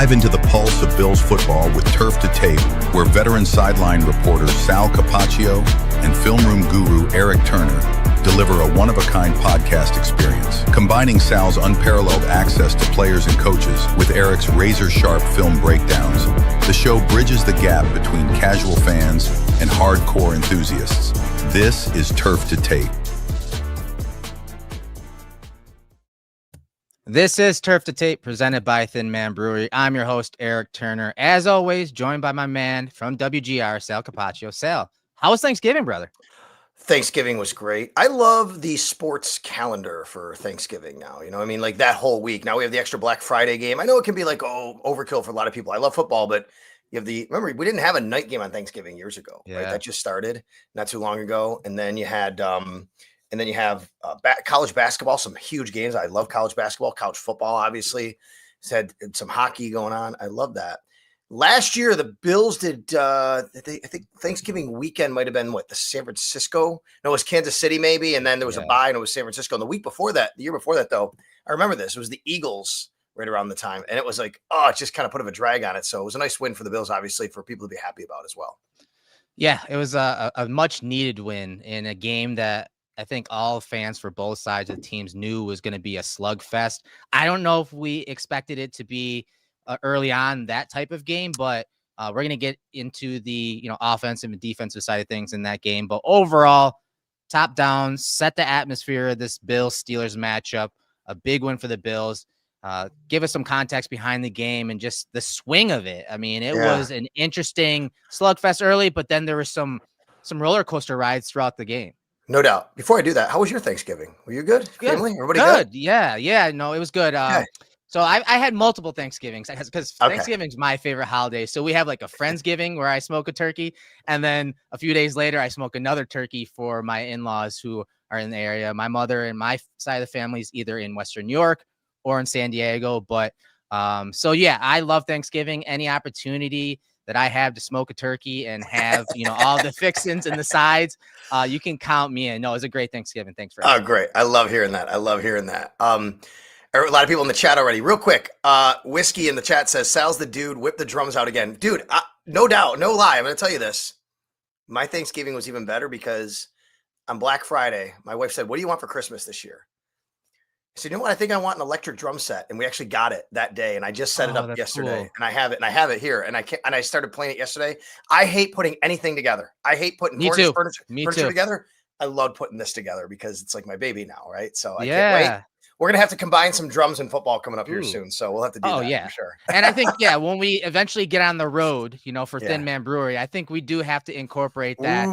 Dive into the pulse of Bills football with Turf to Tape, where veteran sideline reporter Sal Capaccio and film room guru Erik Turner deliver a one-of-a-kind podcast experience, combining Sal's unparalleled access to players and coaches with Erik's razor-sharp film breakdowns. The show bridges the gap between casual fans and hardcore enthusiasts. This is Turf to Tape. This is Turf to Tape, presented by Thin Man Brewery. I'm your host, Erik Turner. As always, joined by my man from WGR, Sal Capaccio. Sal, how was Thanksgiving, brother? Thanksgiving was great. I love the sports calendar for Thanksgiving now. You know, I mean, like that whole week. Now we have the extra Black Friday game. I know it can be like, overkill for a lot of people. I love football, but you have remember, we didn't have a night game on Thanksgiving years ago, right? That just started not too long ago. And then you had, college basketball, some huge games. I love college basketball, college football, obviously. It's had some hockey going on. I love that. Last year, the Bills did, I think Thanksgiving weekend might have been the San Francisco? No, it was Kansas City maybe. And then there was a bye and it was San Francisco. And the year before that, though, I remember this. It was the Eagles right around the time. And it was like, it just kind of put a drag on it. So it was a nice win for the Bills, obviously, for people to be happy about as well. Yeah, it was a much needed win in a game that I think all fans for both sides of the teams knew was going to be a slugfest. I don't know if we expected it to be early on that type of game, but we're going to get into the offensive and defensive side of things in that game. But overall, top down, set the atmosphere of this Bills Steelers matchup. A big win for the Bills. Give us some context behind the game and just the swing of it. I mean, it was an interesting slugfest early, but then there were some roller coaster rides throughout the game. No doubt. Before I do that, how was your Thanksgiving? Were you good? Family? Everybody good? Yeah. No, it was good. Okay. So I had multiple Thanksgivings because Thanksgiving's my favorite holiday. So we have like a Friendsgiving where I smoke a turkey, and then a few days later I smoke another turkey for my in-laws who are in the area. My mother and my side of the family is either in Western New York or in San Diego. But so yeah, I love Thanksgiving. Any opportunity that I have to smoke a turkey and have, all the fixings and the sides, you can count me in. No, it was a great Thanksgiving. Thanks for asking. Oh, great. I love hearing that. A lot of people in the chat already. Real quick, Whiskey in the chat says, Sal's the dude, whip the drums out again. Dude, no doubt, no lie. I'm going to tell you this. My Thanksgiving was even better because on Black Friday, my wife said, what do you want for Christmas this year? I said, you know what? I think I want an electric drum set. And we actually got it that day. And I just set it up yesterday. Cool. And I have it here. And I started playing it yesterday. I hate putting anything together. I hate putting furniture together. I love putting this together because it's like my baby now, right? So I can't wait. We're going to have to combine some drums and football coming up here soon. So we'll have to do that for sure. And I think, when we eventually get on the road, for Thin Man Brewery, I think we do have to incorporate that.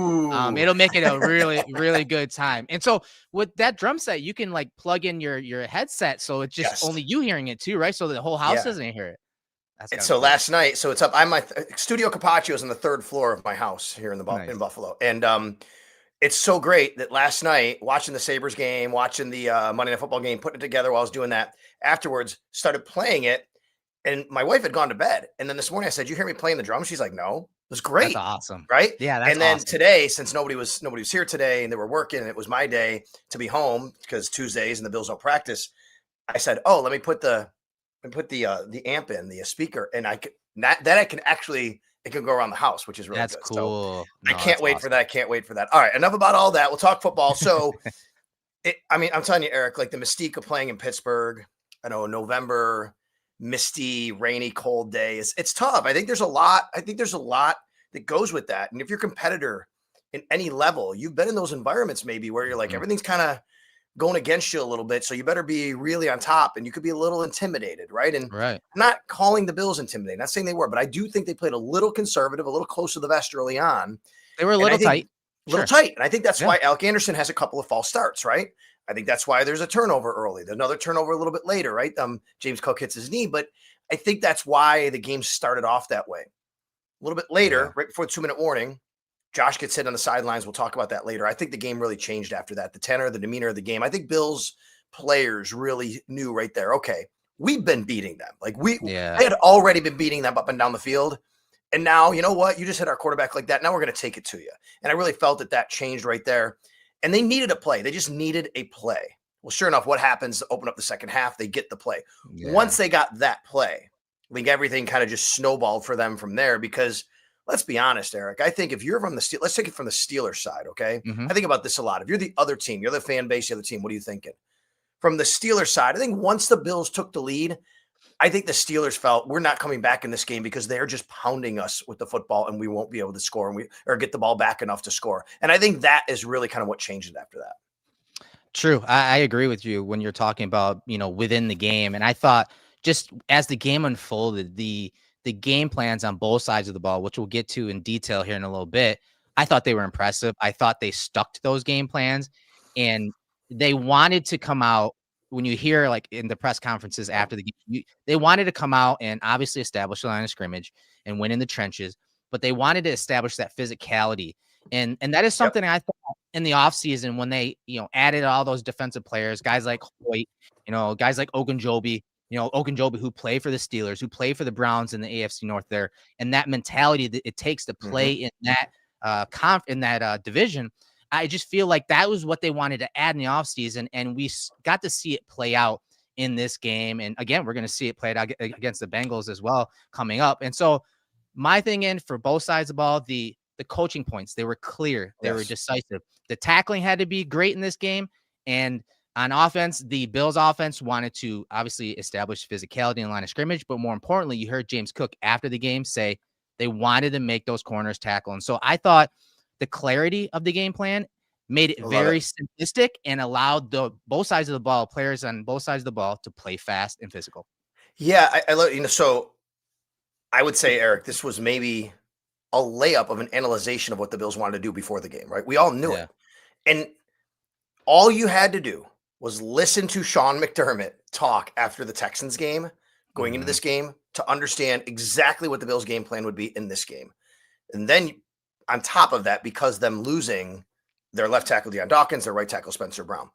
It'll make it a really, really good time. And so with that drum set, you can like plug in your headset. So it's just only you hearing it too, right? So the whole house doesn't hear it. And so last night, so it's up. My studio Capaccio is on the third floor of my house here in in Buffalo. And, it's so great that last night, watching the Sabres game, watching the Monday Night Football game, putting it together while I was doing that, afterwards started playing it, and my wife had gone to bed. And then this morning I said, you hear me playing the drums? She's like, no. It was great. That's awesome. Right? Yeah, that's And then awesome. today, since nobody was here today and they were working and it was my day to be home because Tuesdays and the Bills don't practice, I said, let me put the amp in, the speaker, and I can actually – it can go around the house, which is really good. That's cool. So I can't wait for that. Can't wait for that. All right. Enough about all that. We'll talk football. So, I'm telling you, Erik, like the mystique of playing in Pittsburgh, I know November, misty, rainy, cold days. It's tough. I think there's a lot that goes with that. And if you're a competitor in any level, you've been in those environments maybe where you're like, everything's kind of going against you a little bit. So you better be really on top, and you could be a little intimidated. Right. And I'm not calling the Bills intimidating, not saying they were, but I do think they played a little conservative, a little close to the vest early on. They were a little tight. Tight. And I think that's why Alec Anderson has a couple of false starts, right? I think that's why there's a turnover early. There's another turnover a little bit later, right? James Cook hits his knee, but I think that's why the game started off that way. A little bit later, right before the 2-minute warning, Josh gets hit on the sidelines. We'll talk about that later. I think the game really changed after that. The tenor, the demeanor of the game. I think Bills players really knew right there, okay, we've been beating them. Like they had already been beating them up and down the field. And now, you know what? You just hit our quarterback like that. Now we're going to take it to you. And I really felt that changed right there. And they needed a play. They just needed a play. Well, sure enough, what happens to open up the second half? They get the play. Yeah. Once they got that play, I think everything kind of just snowballed for them from there because let's be honest, Erik. I think if you're from let's take it from the Steelers side, okay? Mhm. I think about this a lot. If you're the other team, you're the fan base, the other team, what are you thinking? From the Steelers side, I think once the Bills took the lead, I think the Steelers felt we're not coming back in this game because they're just pounding us with the football and we won't be able to score or get the ball back enough to score. And I think that is really kind of what changed it after that. True. I agree with you when you're talking about, within the game. And I thought just as the game unfolded, the game plans on both sides of the ball, which we'll get to in detail here in a little bit, I thought they were impressive. I thought they stuck to those game plans and they wanted to come out when you hear like in the press conferences after the game, they wanted to come out and obviously establish the line of scrimmage and win in the trenches, but they wanted to establish that physicality. And that is something I thought in the offseason when they, added all those defensive players, guys like Hoyt, guys like Ogunjobi, who play for the Steelers, who play for the Browns in the AFC North there, and that mentality that it takes to play in that division. I just feel like that was what they wanted to add in the offseason, and we got to see it play out in this game. And again, we're going to see it played out against the Bengals as well coming up. And so my thing in for both sides of the ball, the coaching points, they were clear. They were decisive. The tackling had to be great in this game. And on offense, the Bills offense wanted to obviously establish physicality in line of scrimmage. But more importantly, you heard James Cook after the game say they wanted to make those corners tackle. And so I thought the clarity of the game plan made it very simplistic and allowed both sides of the ball, players on both sides of the ball, to play fast and physical. Yeah, I love, so I would say, Erik, this was maybe a layup of an analyzation of what the Bills wanted to do before the game, right? We all knew it. And all you had to do was listen to Sean McDermott talk after the Texans game, going into this game, to understand exactly what the Bills' game plan would be in this game. And then on top of that, because them losing their left tackle, Deion Dawkins, their right tackle, Spencer Brown,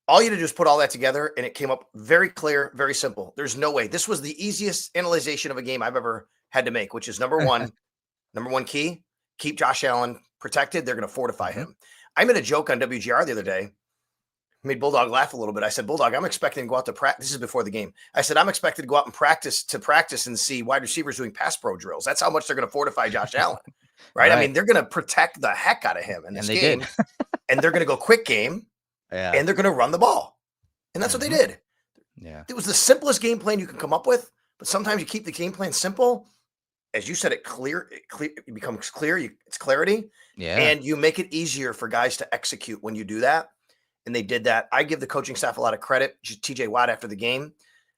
all you had to do is put all that together, and it came up very clear, very simple. There's no way. This was the easiest analyzation of a game I've ever had to make, which is number one key, keep Josh Allen protected. They're going to fortify him. I made a joke on WGR the other day, made Bulldog laugh a little bit. I said, Bulldog, I'm expecting to go out to practice. This is before the game. I said, I'm expected to go out and practice and see wide receivers doing pass pro drills. That's how much they're going to fortify Josh Allen, right? I mean, they're going to protect the heck out of him in this game. And they're going to go quick game, and they're going to run the ball. And that's what they did. Yeah. It was the simplest game plan you can come up with, but sometimes you keep the game plan simple. As you said, it becomes clear. It's clarity. Yeah. And you make it easier for guys to execute when you do that. And they did that. I give the coaching staff a lot of credit. TJ Watt after the game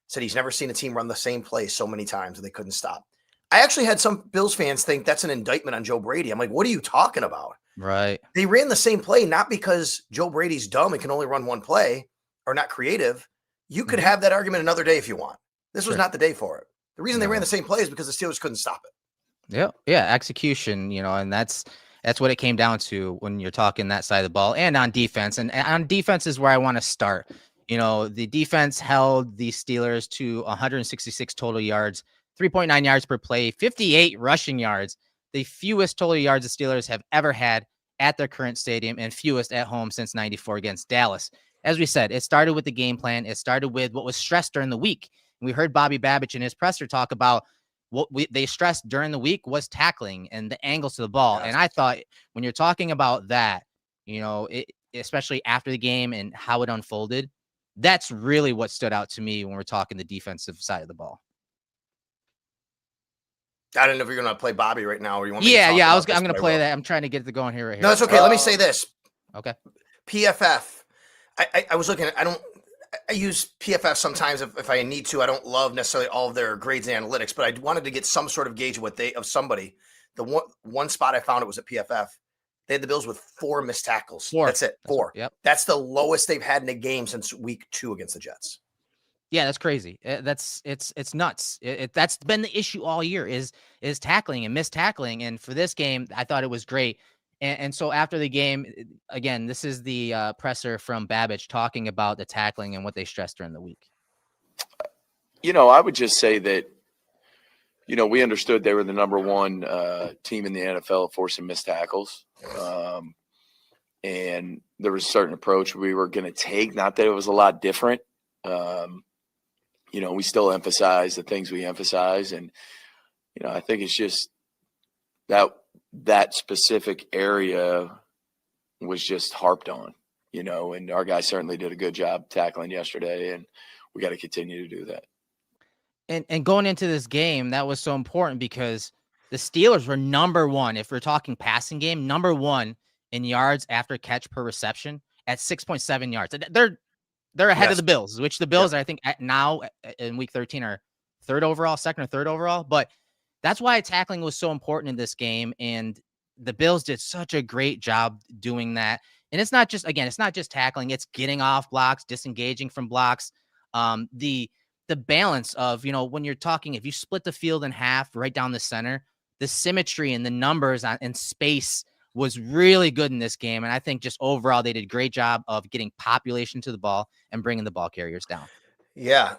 said he's never seen a team run the same play so many times and they couldn't stop. I actually had some Bills fans think that's an indictment on Joe Brady. I'm like, what are you talking about? Right. They ran the same play, not because Joe Brady's dumb and can only run one play or not creative. You could have that argument another day if you want. This was not the day for it. The reason they ran the same play is because the Steelers couldn't stop it. Yeah. Yeah. Execution, and that's what it came down to when you're talking that side of the ball and on defense. And on defense is where I want to start. The defense held the Steelers to 166 total yards, 3.9 yards per play, 58 rushing yards, the fewest total yards the Steelers have ever had at their current stadium and fewest at home since 94 against Dallas. As we said, it started with the game plan. It started with what was stressed during the week. And we heard Bobby Babich in his presser talk about what they stressed during the week was tackling and the angles to the ball. And I thought when you're talking about that, especially after the game and how it unfolded, that's really what stood out to me when we're talking the defensive side of the ball. I don't know if you're going to play Bobby right now or you want me to talk about I'm going to play that. I'm trying to get it going here. No, it's okay. Let me say this. Okay. PFF. I was looking at, I use PFF sometimes if I need to. I don't love necessarily all of their grades and analytics, but I wanted to get some sort of gauge of somebody. The one spot I found it was at PFF. They had the Bills with 4 missed tackles. That's it. 4. Yep. That's the lowest they've had in a game since week 2 against the Jets. Yeah, that's crazy. It's nuts. That's been the issue all year is tackling and missed tackling. And for this game, I thought it was great. And so after the game, again, this is the presser from Babich talking about the tackling and what they stressed during the week. I would just say that, we understood they were the number one team in the NFL forcing missed tackles. And there was a certain approach we were going to take. Not that it was a lot different. we still emphasize the things we emphasize. And, I think it's just that specific area was just harped on, and our guys certainly did a good job tackling yesterday, and we got to continue to do that. And going into this game, that was so important because the Steelers were number one, if we're talking passing game, number one in yards after catch per reception at 6.7 yards. They're ahead of the Bills, which the Bills, I think, now in week 13 are second or third overall. But that's why tackling was so important in this game. And the Bills did such a great job doing that. And it's not just tackling, it's getting off blocks, disengaging from blocks. The balance of, when you're talking, if you split the field in half right down the center, the symmetry and the numbers and space was really good in this game. And I think just overall, they did a great job of getting population to the ball and bringing the ball carriers down. Yeah.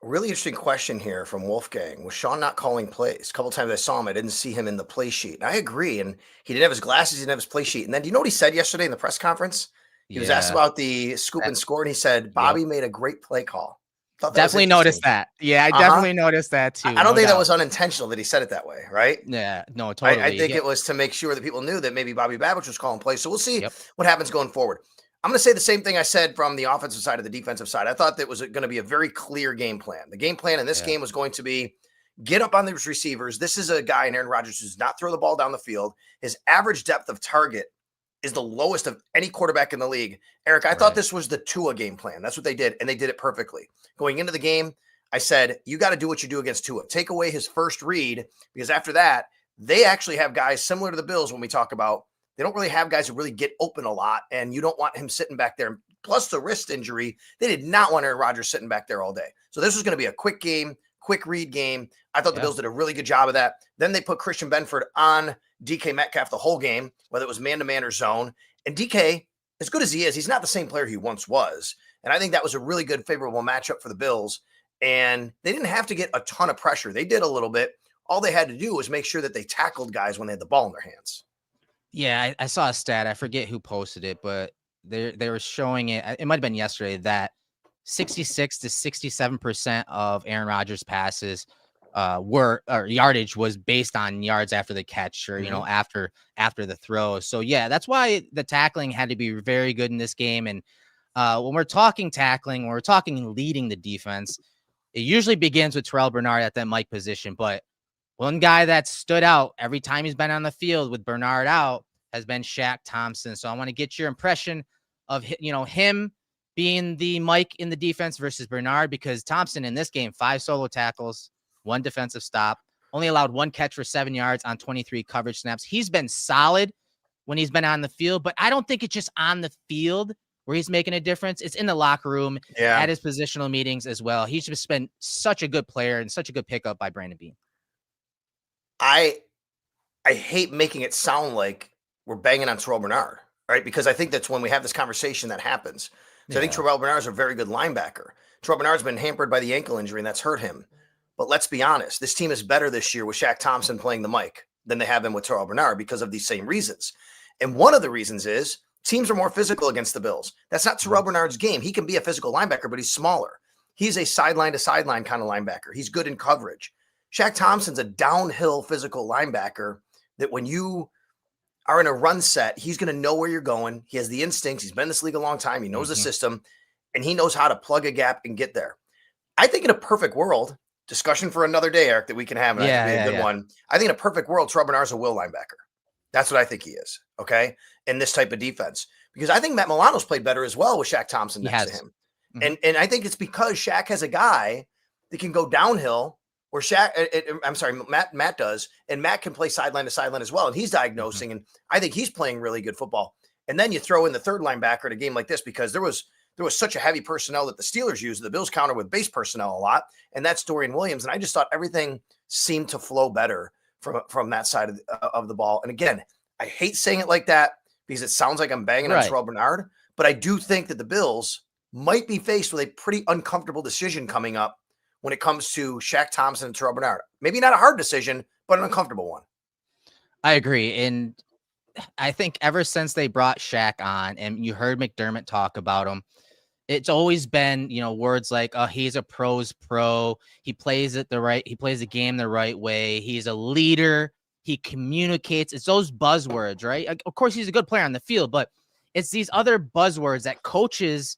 Really interesting question here from Wolfgang. Was Sean not calling plays? A couple times I saw him, I didn't see him in the play sheet. And I agree. And he didn't have his glasses, he didn't have his play sheet. And then do you know what he said yesterday in the press conference? He was asked about the scoop and score, and he said, Bobby made a great play call. Definitely noticed that. Yeah, I definitely noticed that too. I don't think that was unintentional that he said it that way, right? Yeah, no, totally. I think it was to make sure that people knew that maybe Bobby Babich was calling plays. So we'll see what happens going forward. I'm going to say the same thing I said from the offensive side of the defensive side. I thought that was going to be a very clear game plan. The game plan in this game was going to be get up on these receivers. This is a guy in Aaron Rodgers who does not throw the ball down the field. His average depth of target is the lowest of any quarterback in the league. Erik, I thought this was the Tua game plan. That's what they did, and they did it perfectly. Going into the game, I said, you got to do what you do against Tua. Take away his first read, because after that, they actually have guys similar to the Bills when we talk about, they don't really have guys who really get open a lot, and you don't want him sitting back there. Plus the wrist injury, they did not want Aaron Rodgers sitting back there all day. So this was going to be a quick game, quick read game. I thought the Bills did a really good job of that. Then they put Christian Benford on DK Metcalf the whole game, whether it was man-to-man or zone. And DK, as good as he is, he's not the same player he once was. And I think that was a really good, favorable matchup for the Bills. And they didn't have to get a ton of pressure. They did a little bit. All they had to do was make sure that they tackled guys when they had the ball in their hands. Yeah, I saw a stat. I forget who posted it, but they were showing it. It might have been yesterday that 66 to 67% of Aaron Rodgers' passes yardage was based on yards after the catch or, after the throw. So, yeah, that's why the tackling had to be very good in this game. And when we're talking tackling, when we're talking leading the defense, it usually begins with Terrell Bernard at that Mike position. But one guy that stood out every time he's been on the field with Bernard out has been Shaq Thompson. So I want to get your impression of, him being the Mike in the defense versus Bernard, because Thompson in this game, 5 solo tackles, 1 defensive stop, only allowed 1 catch for 7 yards on 23 coverage snaps. He's been solid when he's been on the field, but I don't think it's just on the field where he's making a difference. It's in the locker room, at his positional meetings as well. He's just been such a good player and such a good pickup by Brandon Beane. I hate making it sound like we're banging on Terrell Bernard, right? Because I think that's when we have this conversation that happens. So I think Terrell Bernard is a very good linebacker. Terrell Bernard's been hampered by the ankle injury, and that's hurt him. But let's be honest, this team is better this year with Shaq Thompson playing the mic than they have been with Terrell Bernard because of these same reasons. And one of the reasons is teams are more physical against the Bills. That's not Terrell Bernard's game. He can be a physical linebacker, but he's smaller. He's a sideline-to-sideline kind of linebacker. He's good in coverage. Shaq Thompson's a downhill physical linebacker that when you are in a run set, he's going to know where you're going. He has the instincts. He's been in this league a long time. He knows the system, and he knows how to plug a gap and get there. I think in a perfect world, discussion for another day, Erik, that we can have, and I think it'd be a good one. I think in a perfect world, Terrell Bernard's a will linebacker. That's what I think he is, okay, in this type of defense. Because I think Matt Milano's played better as well with Shaq Thompson next to him. And I think it's because Shaq has a guy that can go downhill, or Matt does, and Matt can play sideline to sideline as well, and he's diagnosing, and I think he's playing really good football. And then you throw in the third linebacker in a game like this, because there was such a heavy personnel that the Steelers used. The Bills counter with base personnel a lot, and that's Dorian Williams. And I just thought everything seemed to flow better from that side of the ball. And again, I hate saying it like that because it sounds like I'm banging on Terrell Bernard, but I do think that the Bills might be faced with a pretty uncomfortable decision coming up when it comes to Shaq Thompson and Terrell Bernard. Maybe not a hard decision, but an uncomfortable one. I agree. And I think ever since they brought Shaq on, and you heard McDermott talk about him, it's always been, words like, oh, he's a pro's pro. He plays the game the right way. He's a leader. He communicates. It's those buzzwords, right? Of course, he's a good player on the field, but it's these other buzzwords that coaches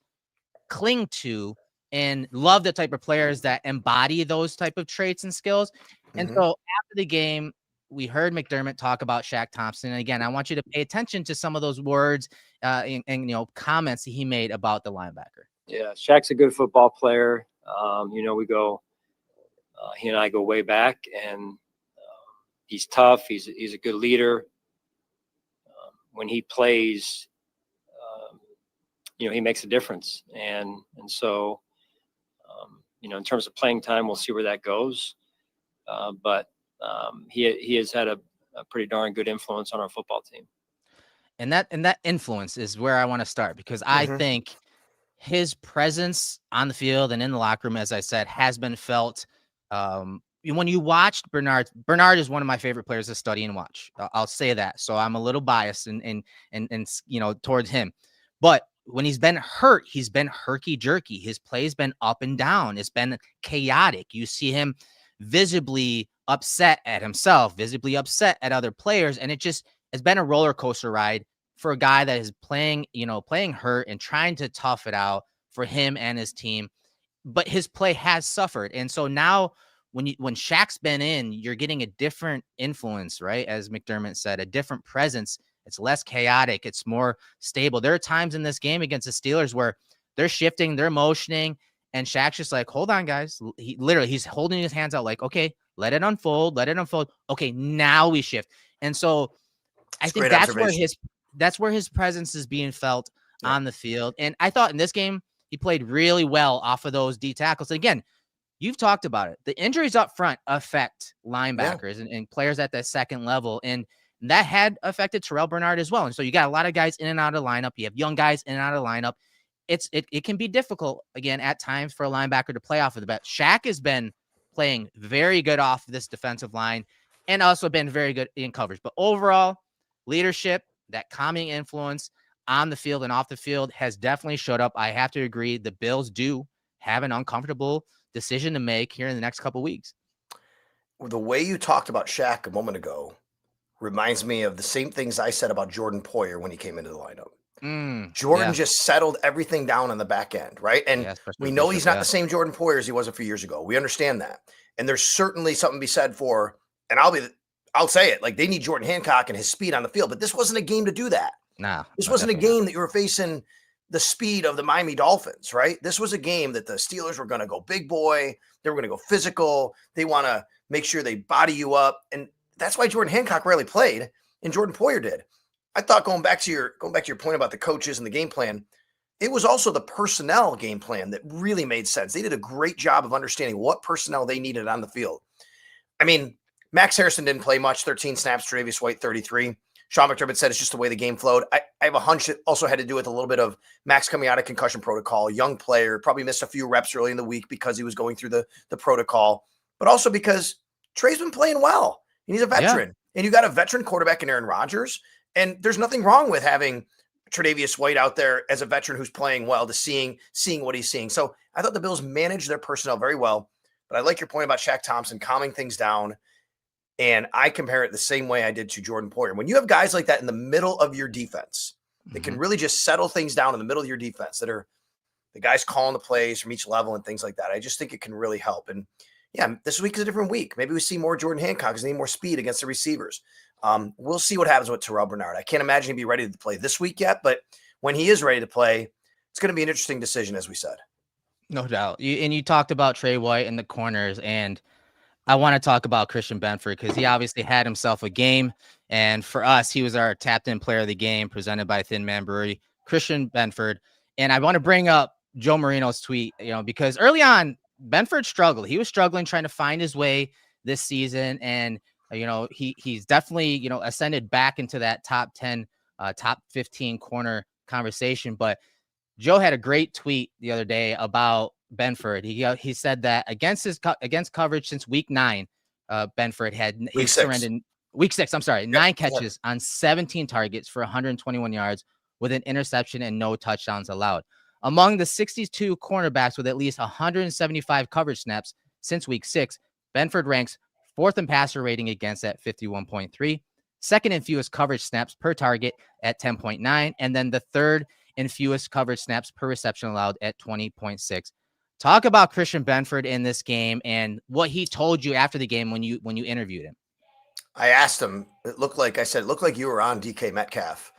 cling to and love the type of players that embody those type of traits and skills. And so after the game, we heard McDermott talk about Shaq Thompson. And again, I want you to pay attention to some of those words and comments he made about the linebacker. Yeah, Shaq's a good football player. We go, he and I go way back, and he's tough. He's a good leader. When he plays, he makes a difference. And so, in terms of playing time, we'll see where that goes. But he has had a pretty darn good influence on our football team. And that influence is where I want to start, because I think his presence on the field and in the locker room, as I said, has been felt. When you watched Bernard is one of my favorite players to study and watch. I'll say that. So I'm a little biased and towards him. But when he's been hurt, he's been herky-jerky. His play's been up and down. It's been chaotic. You see him visibly upset at himself, visibly upset at other players. And it's been a roller coaster ride for a guy that is playing hurt and trying to tough it out for him and his team. But his play has suffered. And so now when Shaq's been in, you're getting a different influence, right? As McDermott said, a different presence. It's less chaotic. It's more stable. There are times in this game against the Steelers where they're shifting, they're motioning, and Shaq's just like, hold on, guys. He's holding his hands out like, okay, let it unfold. Okay, now we shift. And so I think that's where his presence is being felt on the field. And I thought in this game, he played really well off of those D tackles. And again, you've talked about it. The injuries up front affect linebackers and players at that second level. And that had affected Terrell Bernard as well. And so you got a lot of guys in and out of the lineup. You have young guys in and out of the lineup. It can be difficult, again, at times for a linebacker to play off of the bat. Shaq has been playing very good off this defensive line and also been very good in coverage. But overall, leadership, that calming influence on the field and off the field has definitely showed up. I have to agree. The Bills do have an uncomfortable decision to make here in the next couple of weeks. The way you talked about Shaq a moment ago reminds me of the same things I said about Jordan Poyer when he came into the lineup. Jordan just settled everything down on the back end, right? And we know he's not the same Jordan Poyer as he was a few years ago. We understand that. And there's certainly something to be said for, and I'll say it, like they need Jordan Hancock and his speed on the field, but this wasn't a game to do that. This wasn't a game that you were facing the speed of the Miami Dolphins, right? This was a game that the Steelers were going to go big boy. They were going to go physical. They want to make sure they body you up. And that's why Jordan Hancock rarely played and Jordan Poyer did. I thought going back to your point about the coaches and the game plan, it was also the personnel game plan that really made sense. They did a great job of understanding what personnel they needed on the field. I mean, Max Harrison didn't play much, 13 snaps, Tre'Davious White, 33. Sean McDermott said it's just the way the game flowed. I have a hunch it also had to do with a little bit of Max coming out of concussion protocol, young player, probably missed a few reps early in the week because he was going through the protocol, but also because Trey's been playing well and he's a veteran. And you got a veteran quarterback in Aaron Rodgers. And there's nothing wrong with having Tre'Davious White out there as a veteran who's playing well to seeing what he's seeing. So I thought the Bills managed their personnel very well. But I like your point about Shaq Thompson calming things down. And I compare it the same way I did to Jordan Poyer. When you have guys like that in the middle of your defense, that can really just settle things down in the middle of your defense, that are the guys calling the plays from each level and things like that, I just think it can really help. And this week is a different week. Maybe we see more Jordan Hancock because they need more speed against the receivers. We'll see what happens with Terrell Bernard. I can't imagine he'd be ready to play this week yet, but when he is ready to play, it's going to be an interesting decision, as we said. No doubt. You talked about Trey White and the corners, and I want to talk about Christian Benford because he obviously had himself a game. And for us, he was our tapped-in player of the game presented by Thin Man Brewery, Christian Benford. And I want to bring up Joe Marino's tweet, because early on, Benford struggled. He was struggling trying to find his way this season. And, he's definitely, ascended back into that top 10, top 15 corner conversation. But Joe had a great tweet the other day about Benford. He said that against coverage since week 9, Benford had week 6. I'm sorry, 9 catches on 17 targets for 121 yards with an interception and no touchdowns allowed. Among the 62 cornerbacks with at least 175 coverage snaps since week 6, Benford ranks 4th in passer rating against at 51.3, second in fewest coverage snaps per target at 10.9, and then the third in fewest coverage snaps per reception allowed at 20.6. Talk about Christian Benford in this game and what he told you after the game when you interviewed him. I asked him, it looked like you were on DK Metcalf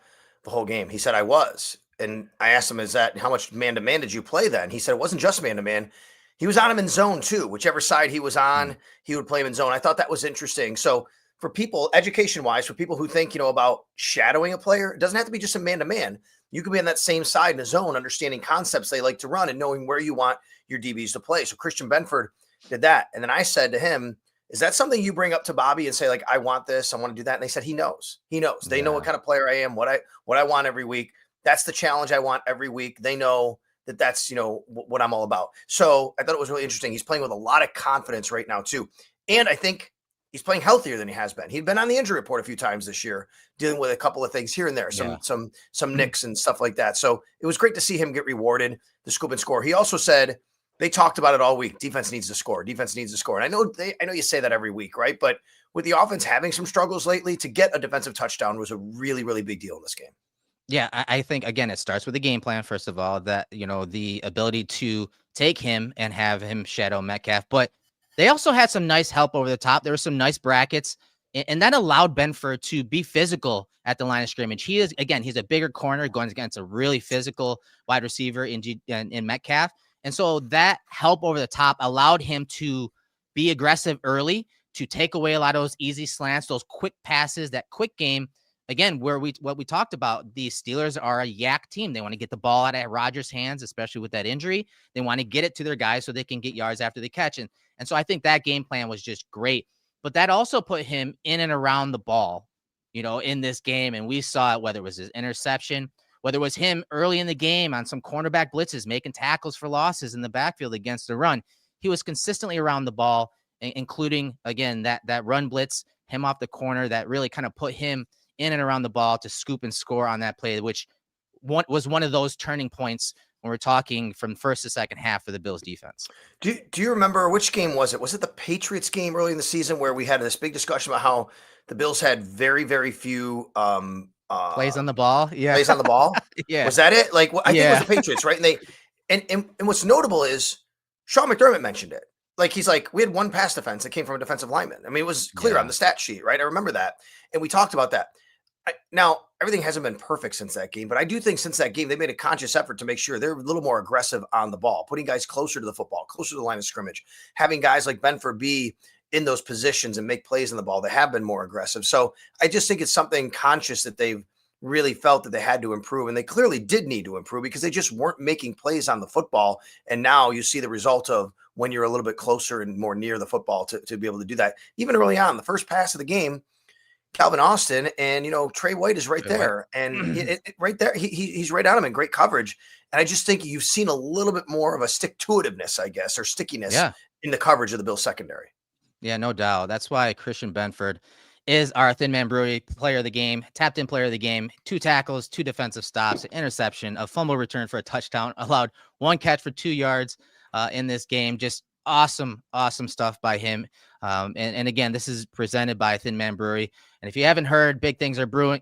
the whole game. He said, I was. And I asked him, how much man-to-man did you play then? He said, it wasn't just man-to-man. He was on him in zone too. Whichever side he was on, he would play him in zone. I thought that was interesting. So for people, education-wise, for people who think, about shadowing a player, it doesn't have to be just a man-to-man. You could be on that same side in a zone, understanding concepts they like to run and knowing where you want your DBs to play. So Christian Benford did that. And then I said to him, is that something you bring up to Bobby and say, like, I want this, I want to do that? And they said, he knows. They know what kind of player I am, what I want every week. That's the challenge I want every week. They know that's, what I'm all about. So I thought it was really interesting. He's playing with a lot of confidence right now too. And I think he's playing healthier than he has been. He'd been on the injury report a few times this year, dealing with a couple of things here and there, some nicks and stuff like that. So it was great to see him get rewarded, the scoop and score. He also said, they talked about it all week. Defense needs to score. Defense needs to score. And I know you say that every week, right? But with the offense having some struggles lately, to get a defensive touchdown was a really, really big deal in this game. Yeah, I think, again, it starts with the game plan, first of all, that, the ability to take him and have him shadow Metcalf. But they also had some nice help over the top. There were some nice brackets, and that allowed Benford to be physical at the line of scrimmage. He's a bigger corner going against a really physical wide receiver in Metcalf. And so that help over the top allowed him to be aggressive early, to take away a lot of those easy slants, those quick passes, that quick game. Again, what we talked about, the Steelers are a yak team. They want to get the ball out of Rodgers' hands, especially with that injury. They want to get it to their guys so they can get yards after the catch. And so I think that game plan was just great. But that also put him in and around the ball, in this game. And we saw it, whether it was his interception, whether it was him early in the game on some cornerback blitzes, making tackles for losses in the backfield against the run. He was consistently around the ball, including, again, that run blitz, him off the corner, that really kind of put him in and around the ball to scoop and score on that play, which was one of those turning points when we're talking from first to second half for the Bills defense. Do you remember which game was it? Was it the Patriots game early in the season where we had this big discussion about how the Bills had very, very few plays on the ball? Yeah. Plays on the ball? Yeah. Was that it? Like, I think it was the Patriots, right? And what's notable is Sean McDermott mentioned it. Like, he's like, we had one pass defense that came from a defensive lineman. I mean, it was clear on the stat sheet, right? I remember that. And we talked about that. Now, everything hasn't been perfect since that game, but I do think since that game, they made a conscious effort to make sure they're a little more aggressive on the ball, putting guys closer to the football, closer to the line of scrimmage, having guys like Benford be in those positions and make plays on the ball. They have been more aggressive. So I just think it's something conscious that they've really felt that they had to improve, and they clearly did need to improve because they just weren't making plays on the football. And now you see the result of when you're a little bit closer and more near the football to be able to do that. Even early on, the first pass of the game, Calvin Austin and, Trey White is right there. And right there, he's right on him in great coverage. And I just think you've seen a little bit more of a stick-to-itiveness, I guess, or stickiness in the coverage of the Bills secondary. Yeah, no doubt. That's why Christian Benford is our Thin Man Brewery player of the game, tapped in player of the game, 2 tackles, 2 defensive stops, an interception, a fumble return for a touchdown, allowed 1 catch for 2 yards in this game. Just awesome stuff by him. And again, this is presented by Thin Man Brewery. And if you haven't heard, big things are brewing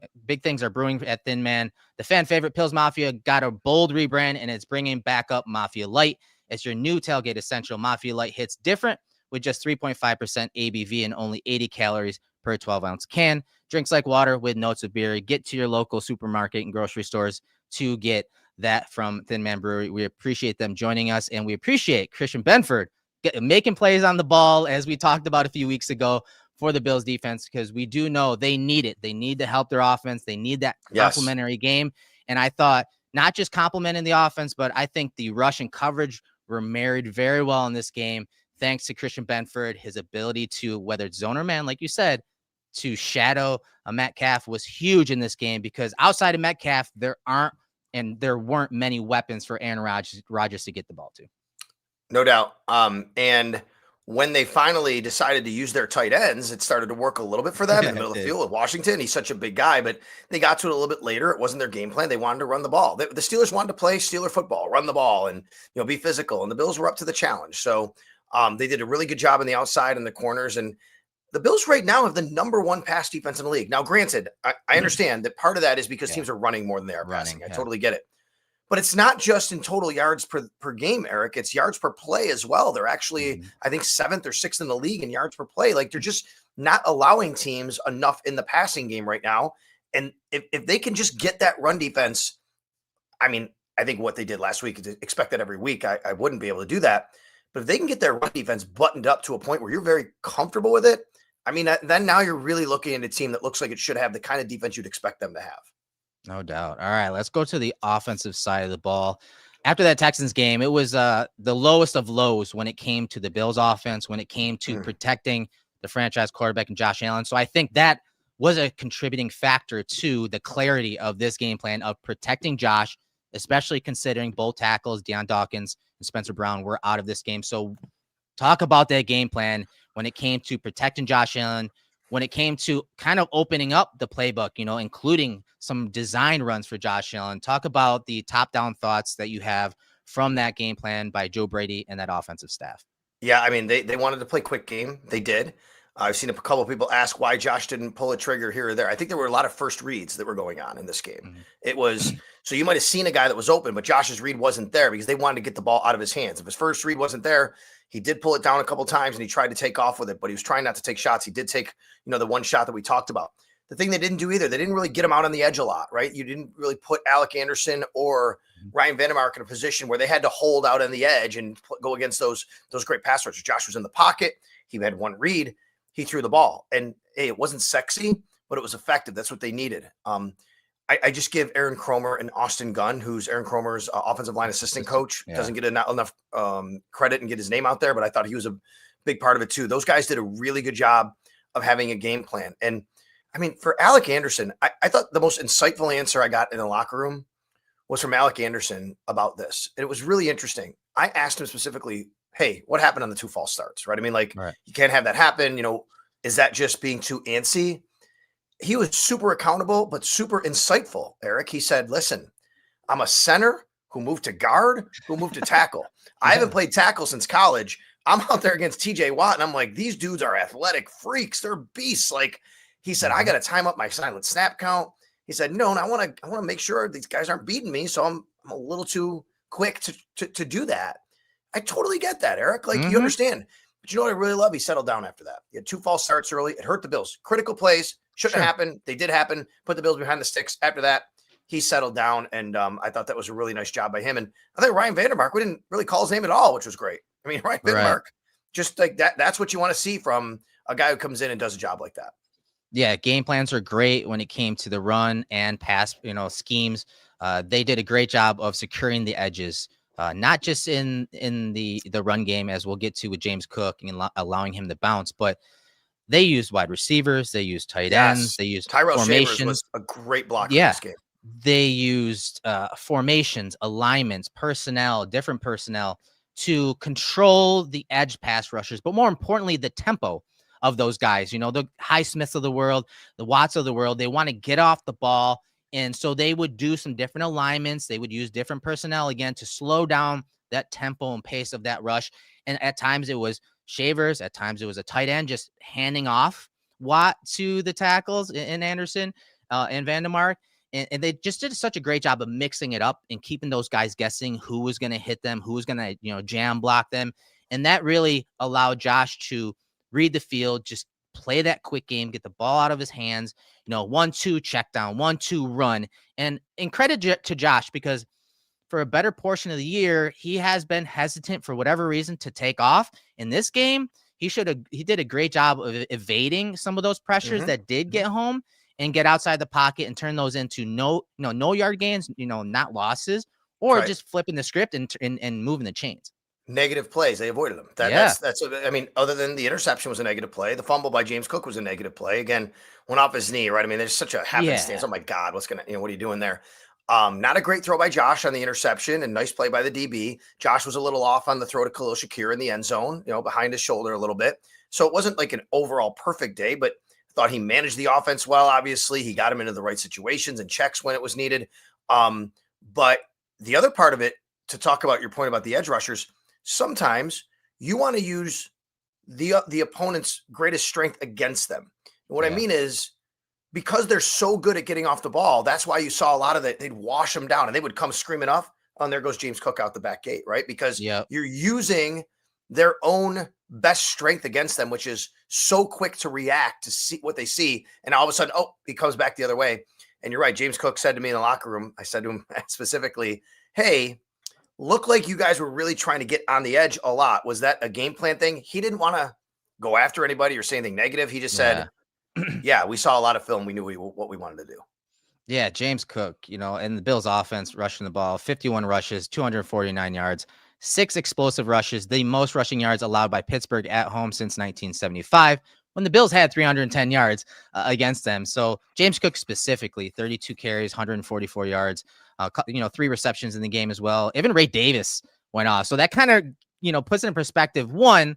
at Thin Man. The fan favorite Pils Mafia got a bold rebrand, and it's bringing back up Mafia Light. It's your new tailgate essential. Mafia Light hits different with just 3.5% ABV and only 80 calories per 12-ounce can. Drinks like water with notes of beer. Get to your local supermarket and grocery stores to get that from Thin Man Brewery. We appreciate them joining us, and we appreciate Christian Benford making plays on the ball, as we talked about a few weeks ago, for the Bills defense, because we do know they need it. They need to help their offense. They need that complementary game. And I thought not just complementing the offense, but I think the rush and coverage were married very well in this game, thanks to Christian Benford. His ability to, whether it's zone or man, like you said, to shadow a Metcalf was huge in this game, because outside of Metcalf, there weren't many weapons for Aaron Rodgers to get the ball to. No doubt. And when they finally decided to use their tight ends, it started to work a little bit for them in the middle of the It field with Washington. He's such a big guy, but they got to it a little bit later. It wasn't their game plan. They wanted to run the ball. The Steelers wanted to play Steeler football, run the ball, and be physical. And the Bills were up to the challenge. So they did a really good job on the outside and the corners. And the Bills right now have the number 1 pass defense in the league. Now, granted, I understand that part of that is because teams are running more than they are passing. I totally get it. But it's not just in total yards per game, Erik. It's yards per play as well. They're actually, I think, 7th or 6th in the league in yards per play. Like, they're just not allowing teams enough in the passing game right now. And if they can just get that run defense, I mean, I think what they did last week, expect that every week. I wouldn't be able to do that. But if they can get their run defense buttoned up to a point where you're very comfortable with it, I mean, then now you're really looking at a team that looks like it should have the kind of defense you'd expect them to have. No doubt. All right, let's go to the offensive side of the ball. After that Texans game, it was the lowest of lows when it came to the Bills offense, when it came to protecting the franchise quarterback and Josh Allen. So I think that was a contributing factor to the clarity of this game plan of protecting Josh, especially considering both tackles, Deion Dawkins and Spencer Brown, were out of this game. So talk about that game plan when it came to protecting Josh Allen, when it came to kind of opening up the playbook, including some design runs for Josh Allen. Talk about the top-down thoughts that you have from that game plan by Joe Brady and that offensive staff. Yeah, I mean, they wanted to play quick game. They did. I've seen a couple of people ask why Josh didn't pull a trigger here or there. I think there were a lot of first reads that were going on in this game. It was, so you might have seen a guy that was open, but Josh's read wasn't there because they wanted to get the ball out of his hands. If his first read wasn't there, he did pull it down a couple times and he tried to take off with it, but he was trying not to take shots. He did take, the one shot that we talked about. The thing they didn't do either, they didn't really get him out on the edge a lot, right? You didn't really put Alec Anderson or Ryan Vandermark in a position where they had to hold out on the edge and go against those great pass rushers. Josh was in the pocket. He had one read. He threw the ball. And, hey, it wasn't sexy, but it was effective. That's what they needed. I just give Aaron Kromer and Austin Gunn, who's Aaron Kromer's offensive line assistant coach, doesn't get enough credit and get his name out there, but I thought he was a big part of it too. Those guys did a really good job of having a game plan. And, I mean, for Alec Anderson, I thought the most insightful answer I got in the locker room was from Alec Anderson about this. And it was really interesting. I asked him specifically, hey, what happened on the 2 false starts, right? I mean, You can't have that happen. Is that just being too antsy? He was super accountable, but super insightful, Erik. He said, listen, I'm a center who moved to guard, who moved to tackle. I haven't played tackle since college. I'm out there against TJ Watt, and I'm like, these dudes are athletic freaks. They're beasts. He said, I got to time up my silent snap count. He said, no, and I want to make sure these guys aren't beating me, so I'm a little too quick to do that. I totally get that, Erik. You understand. But you know what I really love? He settled down after that. He had 2 false starts early. It hurt the Bills. Critical plays. Shouldn't have happened. They did happen. Put the Bills behind the sticks. After that, he settled down, and I thought that was a really nice job by him. And I think Ryan Vandermark, we didn't really call his name at all, which was great. I mean, Ryan Vandermark, just like that. That's what you want to see from a guy who comes in and does a job like that. Yeah, game plans are great when it came to the run and pass, schemes. They did a great job of securing the edges, not just in the run game, as we'll get to with James Cook and allowing him to bounce, but they used wide receivers, they used tight ends, they used Tyrell formations. Shavers was a great blocker in this game. They used formations, alignments, different personnel to control the edge pass rushers, but more importantly, the tempo of those guys. The Highsmiths of the world, the Watts of the world, they want to get off the ball. And so they would do some different alignments. They would use different personnel again to slow down that tempo and pace of that rush. And at times it was Shavers. At times it was a tight end just handing off Watt to the tackles in Anderson and Vandermark. And they just did such a great job of mixing it up and keeping those guys guessing who was going to hit them, who was going to, jam block them. And that really allowed Josh to read the field, just play that quick game, get the ball out of his hands, 1-2 check down, 1-2 run. And credit to Josh, because for a better portion of the year, he has been hesitant for whatever reason to take off. In this game, he did a great job of evading some of those pressures that did get home and get outside the pocket and turn those into no yard gains, not losses, or just flipping the script and moving the chains. Negative plays. They avoided them. That's I mean, other than the interception was a negative play, the fumble by James Cook was a negative play. Again, went off his knee, right? I mean, there's such a happenstance. Oh my God, what are you doing there? Not a great throw by Josh on the interception, and nice play by the DB. Josh was a little off on the throw to Khalil Shakir in the end zone, behind his shoulder a little bit. So it wasn't like an overall perfect day, but thought he managed the offense well. Obviously, he got him into the right situations and checks when it was needed. But the other part of it, to talk about your point about the edge rushers, sometimes you want to use the opponent's greatest strength against them. And what I mean is, because they're so good at getting off the ball, that's why you saw a lot of that. They'd wash them down and they would come screaming off. Oh, and there goes James Cook out the back gate, right? Because you're using their own best strength against them, which is so quick to react to see what they see. And all of a sudden, he comes back the other way. And you're right. James Cook said to me in the locker room, I said to him specifically, hey, look like you guys were really trying to get on the edge a lot. Was that a game plan thing? He didn't want to go after anybody or say anything negative. He just said, yeah, we saw a lot of film. We knew what we wanted to do. Yeah, James Cook, and the Bills offense rushing the ball, 51 rushes, 249 yards, 6 explosive rushes, the most rushing yards allowed by Pittsburgh at home since 1975, when the Bills had 310 yards against them. So James Cook specifically, 32 carries, 144 yards, 3 receptions in the game as well. Even Ray Davis went off. So that kind of, puts it in perspective, one,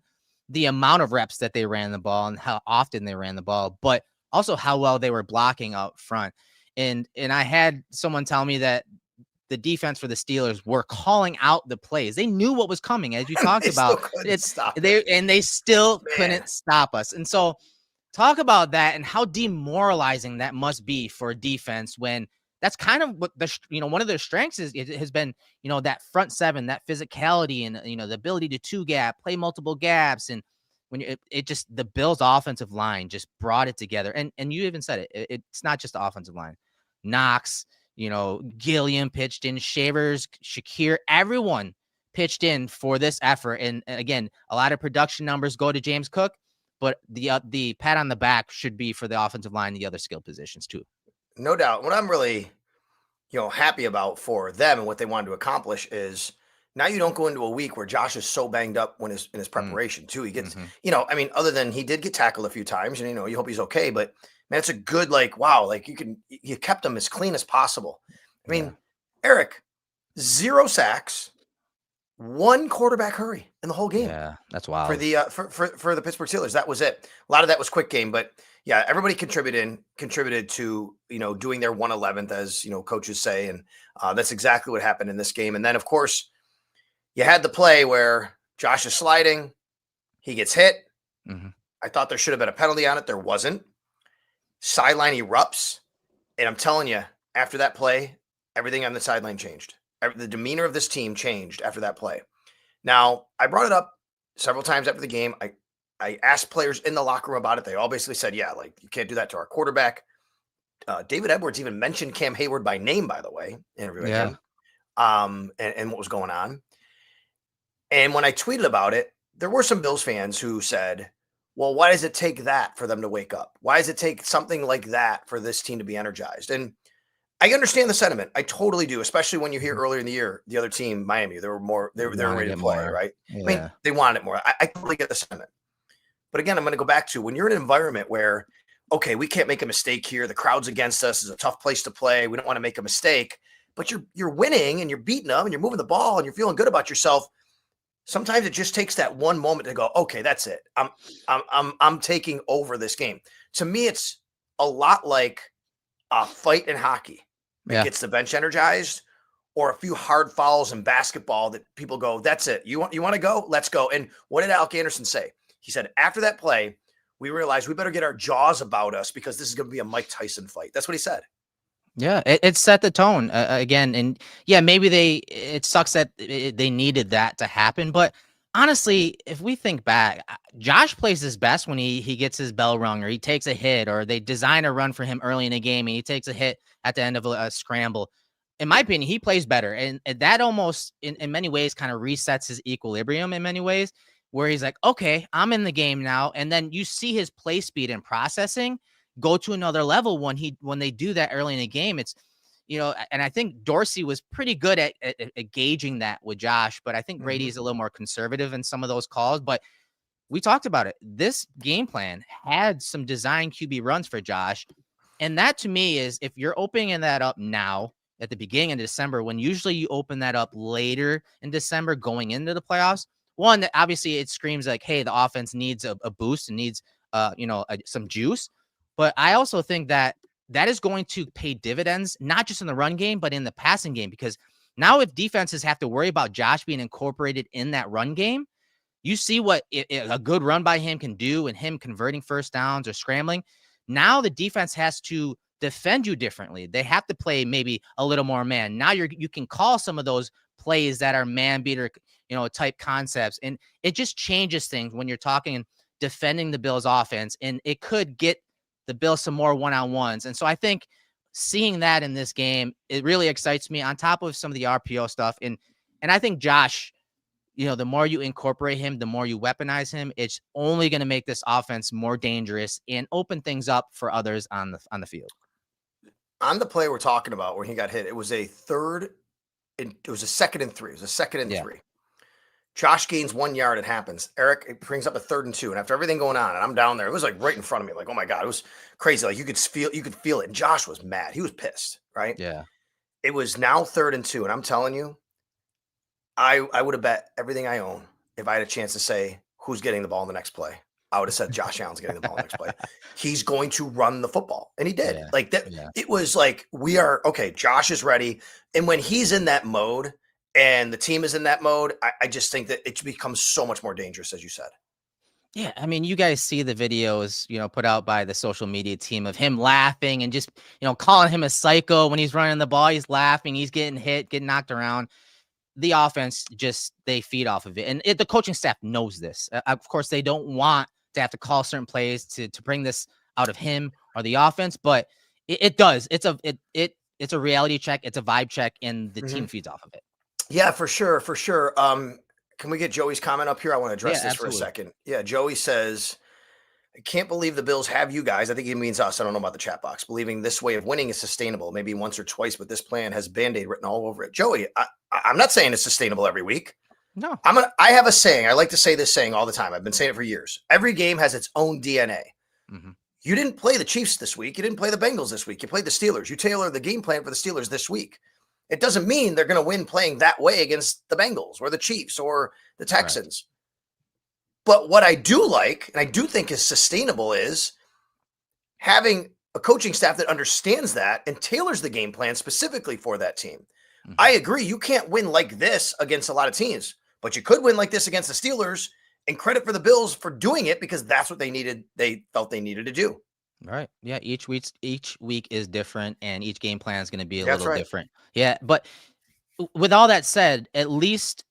the amount of reps that they ran the ball and how often they ran the ball, but also how well they were blocking out front. And I had someone tell me that the defense for the Steelers were calling out the plays. They knew what was coming, as you talked about. They still couldn't stop us. And so talk about that and how demoralizing that must be for a defense when that's kind of what one of their strengths is. It has been, that front seven, that physicality and, the ability to 2-gap, play multiple gaps. And when the Bills offensive line just brought it together. And you even said it, it's not just the offensive line. Knox, Gilliam pitched in, Shavers, Shakir, everyone pitched in for this effort. And again, a lot of production numbers go to James Cook, but the pat on the back should be for the offensive line and the other skill positions too. No doubt. What I'm really, happy about for them and what they wanted to accomplish is now you don't go into a week where Josh is so banged up in his preparation too. He gets, other than he did get tackled a few times and, you hope he's okay, but man, it's a good, wow, you kept him as clean as possible. I mean, Erik, 0 sacks, 1 quarterback hurry in the whole game. Yeah, that's wild. For the for the Pittsburgh Steelers. That was it. A lot of that was quick game, but yeah, everybody contributed to, doing their 111th, as, coaches say. And that's exactly what happened in this game. And then, of course, you had the play where Josh is sliding. He gets hit. Mm-hmm. I thought there should have been a penalty on it. There wasn't. Sideline erupts. And I'm telling you, after that play, everything on the sideline changed. The demeanor of this team changed after that play. Now, I brought it up several times after the game. I asked players in the locker room about it. They all basically said, yeah, you can't do that to our quarterback. David Edwards even mentioned Cam Hayward by name, by the way, interviewing him, and what was going on. And when I tweeted about it, there were some Bills fans who said, well, why does it take that for them to wake up? Why does it take something like that for this team to be energized? And I understand the sentiment. I totally do, especially when you hear earlier in the year, the other team, Miami, they were ready to play, right? Yeah. I mean, they wanted it more. I totally get the sentiment. But again, I'm going to go back to when you're in an environment where, okay, we can't make a mistake here. The crowd's against us. It's a tough place to play. We don't want to make a mistake, but you're winning and you're beating them and you're moving the ball and you're feeling good about yourself. Sometimes it just takes that one moment to go, okay, that's it. I'm taking over this game. To me, it's a lot like a fight in hockey. It gets the bench energized, or a few hard fouls in basketball that people go, that's it. You want to go? Let's go. And what did Alec Anderson say? He said, after that play, we realized we better get our jaws about us because this is going to be a Mike Tyson fight. That's what he said. Yeah, it set the tone again. And yeah, maybe it sucks that they needed that to happen. But honestly, if we think back, Josh plays his best when he gets his bell rung or he takes a hit or they design a run for him early in a game and he takes a hit at the end of a scramble. In my opinion, he plays better. And that almost in many ways kind of resets his equilibrium in many ways, where he's like, okay, I'm in the game now. And then you see his play speed and processing go to another level when they do that early in the game. It's, and I think Dorsey was pretty good at gauging that with Josh, but I think Brady is a little more conservative in some of those calls. But we talked about it. This game plan had some design QB runs for Josh. And that to me is, if you're opening that up now, at the beginning of December, when usually you open that up later in December going into the playoffs. One, that obviously it screams like, hey, the offense needs a boost and needs some juice. But I also think that is going to pay dividends, not just in the run game, but in the passing game, because now if defenses have to worry about Josh being incorporated in that run game, you see what a good run by him can do, and him converting first downs or scrambling. Now the defense has to defend you differently. They have to play maybe a little more man. Now you can call some of those plays that are man beater, type concepts. And it just changes things when you're talking defending the Bills offense, and it could get the Bills some more one-on-ones. And so I think seeing that in this game, it really excites me on top of some of the RPO stuff. And I think Josh, the more you incorporate him, the more you weaponize him, it's only going to make this offense more dangerous and open things up for others on the field. On the play we're talking about where he got hit, it was a second and 3. It was a second and 3. Josh gains 1 yard. It happens. Erik brings up a 3rd and 2. And after everything going on, and I'm down there, it was like right in front of me. Like, oh my God, it was crazy. Like you could feel it. And Josh was mad. He was pissed, right? Yeah. It was now 3rd and 2. And I'm telling you, I would have bet everything I own if I had a chance to say who's getting the ball in the next play. I would have said Josh Allen's getting the ball in the next play. He's going to run the football. And he did. Yeah. Like that. Yeah. It was like, okay, Josh is ready. And when he's in that mode and the team is in that mode, I just think that it becomes so much more dangerous, as you said. Yeah, I mean, you guys see the videos, put out by the social media team of him laughing and just, calling him a psycho when he's running the ball. He's laughing, he's getting hit, getting knocked around. The offense they feed off of it. And the coaching staff knows this. Of course, they don't want to have to call certain plays to bring this out of him or the offense, but it does. It's a reality check. It's a vibe check, and the team feeds off of it. Yeah, for sure. For sure. Can we get Joey's comment up here? I want to address this for a second. Yeah. Joey says, I can't believe the Bills have you guys. I think he means us. I don't know about the chat box. Believing this way of winning is sustainable. Maybe once or twice, but this plan has Band-Aid written all over it. Joey, I'm not saying it's sustainable every week. No. I have a saying. I like to say this saying all the time. I've been saying it for years. Every game has its own DNA. Mm-hmm. You didn't play the Chiefs this week. You didn't play the Bengals this week. You played the Steelers. You tailor the game plan for the Steelers this week. It doesn't mean they're going to win playing that way against the Bengals or the Chiefs or the Texans. Right. But what I do like, and I do think is sustainable, is having a coaching staff that understands that and tailors the game plan specifically for that team. Mm-hmm. I agree. You can't win like this against a lot of teams, but you could win like this against the Steelers, and credit for the Bills for doing it because that's what they needed. They felt they needed to do. Right. Yeah. Each week is different, and each game plan is going to be a little different. Yeah. But with all that said, at least,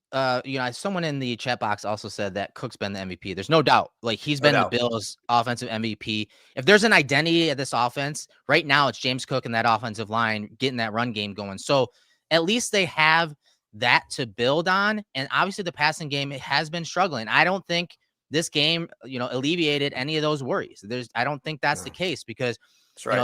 someone in the chat box also said that Cook's been the MVP. There's no doubt. Like, he's been the Bills' offensive MVP. If there's an identity of this offense right now, it's James Cook and that offensive line getting that run game going. So at least they have that to build on. And obviously the passing game, it has been struggling. I don't think this game, alleviated any of those worries. I don't think that's the case because,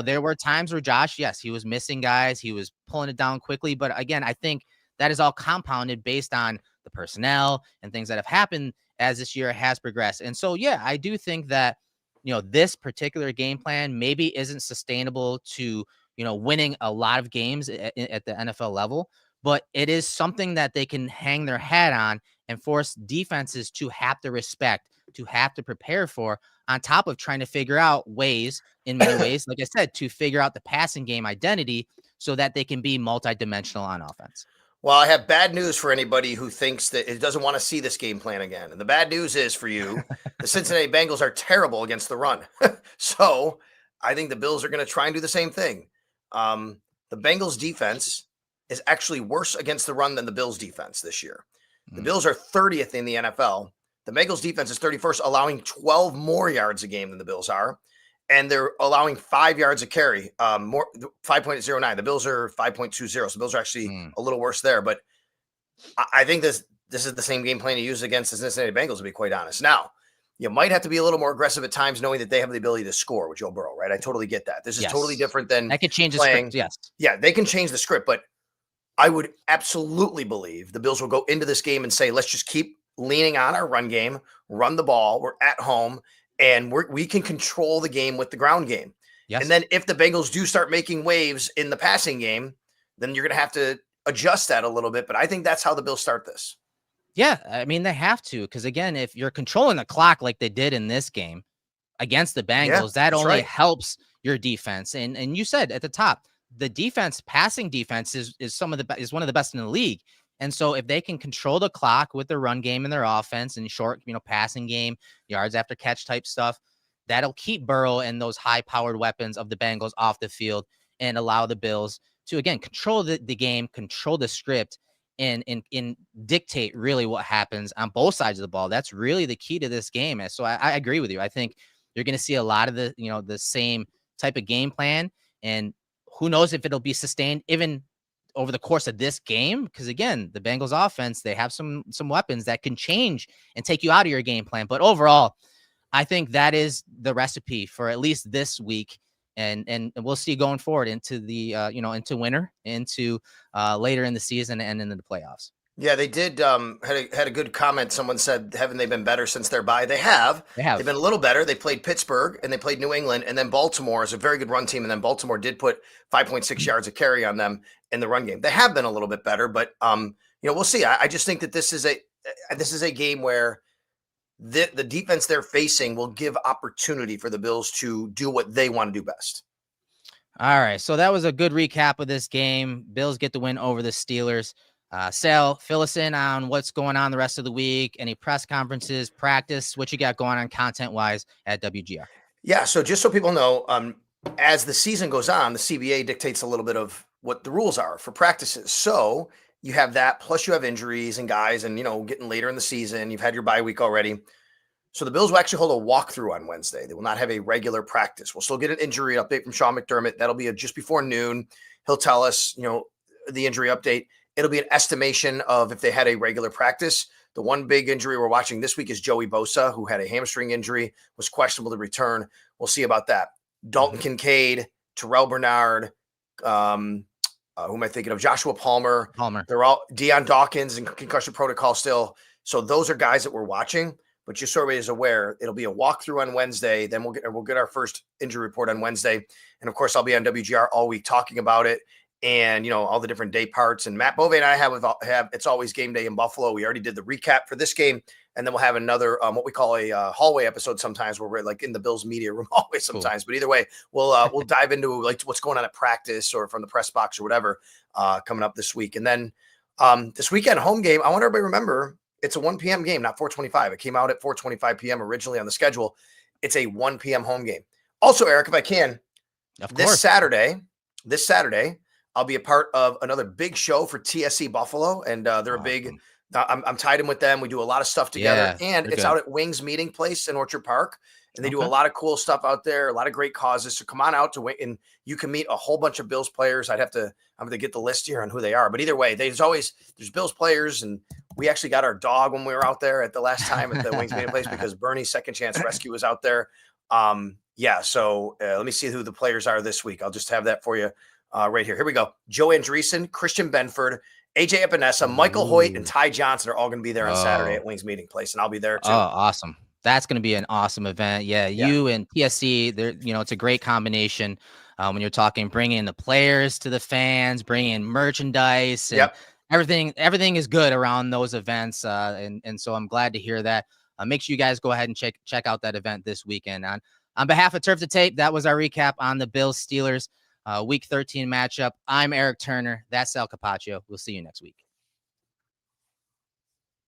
there were times where Josh, yes, he was missing guys. He was pulling it down quickly. But again, I think that is all compounded based on the personnel and things that have happened as this year has progressed. And so, yeah, I do think that, this particular game plan maybe isn't sustainable to, winning a lot of games at the NFL level, but it is something that they can hang their hat on and force defenses to have to respect, to have to prepare for, on top of trying to figure out ways, in many ways, like I said, to figure out the passing game identity so that they can be multidimensional on offense. Well, I have bad news for anybody who thinks that it doesn't want to see this game plan again. And the bad news is for you, the Cincinnati Bengals are terrible against the run. So I think the Bills are going to try and do the same thing. The Bengals defense is actually worse against the run than the Bills defense this year. The Bills are 30th in the NFL. The Bengals defense is 31st, allowing 12 more yards a game than the Bills are. And they're allowing 5 yards a carry, more 5.09. The Bills are 5.20. So the Bills are actually a little worse there. But I think this is the same game plan to use against the Cincinnati Bengals, to be quite honest. Now, you might have to be a little more aggressive at times, knowing that they have the ability to score with Joe Burrow, right? I totally get that. This is totally different than that could change the script, yes. Yeah, they can change the script, but I would absolutely believe the Bills will go into this game and say, let's just keep leaning on our run game, run the ball. We're at home, and we can control the game with the ground game. Yes. And then if the Bengals do start making waves in the passing game, then you're going to have to adjust that a little bit. But I think that's how the Bills start this. Yeah, I mean, they have to, because again, if you're controlling the clock like they did in this game against the Bengals, that only helps your defense. And you said at the top, the passing defense is one of the best in the league. And so if they can control the clock with their run game and their offense and short, passing game, yards after catch type stuff, that'll keep Burrow and those high-powered weapons of the Bengals off the field and allow the Bills to, again, control the game, control the script, and dictate really what happens on both sides of the ball. That's really the key to this game. So I agree with you. I think you're going to see a lot of the same type of game plan, and who knows if it'll be sustained even over the course of this game. Because again, the Bengals offense, they have some weapons that can change and take you out of your game plan. But overall, I think that is the recipe for at least this week. And we'll see going forward into the, into winter, into later in the season and into the playoffs. Yeah, they did. Had a good comment. Someone said, haven't they been better since their bye? They have. They've been a little better. They played Pittsburgh and they played New England, and then Baltimore is a very good run team. And then Baltimore did put 5.6 yards a carry on them in the run game. They have been a little bit better, but we'll see. I just think that this is a game where the defense they're facing will give opportunity for the Bills to do what they want to do best. All right. So that was a good recap of this game. Bills get the win over the Steelers. Sal, fill us in on what's going on the rest of the week. Any press conferences, practice, what you got going on content-wise at WGR? Yeah, so just so people know, as the season goes on, the CBA dictates a little bit of what the rules are for practices. So you have that, plus you have injuries and guys and, getting later in the season. You've had your bye week already. So the Bills will actually hold a walkthrough on Wednesday. They will not have a regular practice. We'll still get an injury update from Sean McDermott. That'll be just before noon. He'll tell us, the injury update. It'll be an estimation of if they had a regular practice. The one big injury we're watching this week is Joey Bosa, who had a hamstring injury, was questionable to return. We'll see about that. Dalton Kincaid, Terrell Bernard, who am I thinking of? Joshua Palmer. They're all Deion Dawkins and concussion protocol still. So those are guys that we're watching. But just so everybody is aware, it'll be a walkthrough on Wednesday. Then we'll get our first injury report on Wednesday. And of course, I'll be on WGR all week talking about it. And, all the different day parts. And Matt Bove and I have It's Always Game Day in Buffalo. We already did the recap for this game. And then we'll have another, what we call a hallway episode sometimes, where we're like in the Bills media room hallway sometimes. Cool. But either way, we'll dive into like what's going on at practice or from the press box or whatever coming up this week. And then this weekend home game, I want everybody to remember, it's a 1 p.m. game, not 4:25. It came out at 4:25 p.m. originally on the schedule. It's a 1 p.m. home game. Also, Erik, if I can, this Saturday, I'll be a part of another big show for TSC Buffalo, and they're a big. I'm tied in with them. We do a lot of stuff together, and it's out at Wings Meeting Place in Orchard Park, and they do a lot of cool stuff out there, a lot of great causes. So come on out to wait, and you can meet a whole bunch of Bills players. I'm going to get the list here on who they are, but either way, there's Bills players, and we actually got our dog when we were out there at the last time at the Wings Meeting Place because Bernie's Second Chance Rescue was out there. So let me see who the players are this week. I'll just have that for you. Right here. Here we go. Joe Andreessen, Christian Benford, AJ Epinesa, Michael Hoyt, and Ty Johnson are all going to be there on Saturday at Wings Meeting Place, and I'll be there too. Oh, awesome. That's going to be an awesome event. Yeah, you and TSC, it's a great combination when you're talking bringing in the players to the fans, bringing in merchandise, and everything is good around those events. And so I'm glad to hear that. Make sure you guys go ahead and check out that event this weekend. On behalf of Turf to Tape, that was our recap on the Bills Steelers Week 13 matchup. I'm Erik Turner. That's Sal Capaccio. We'll see you next week.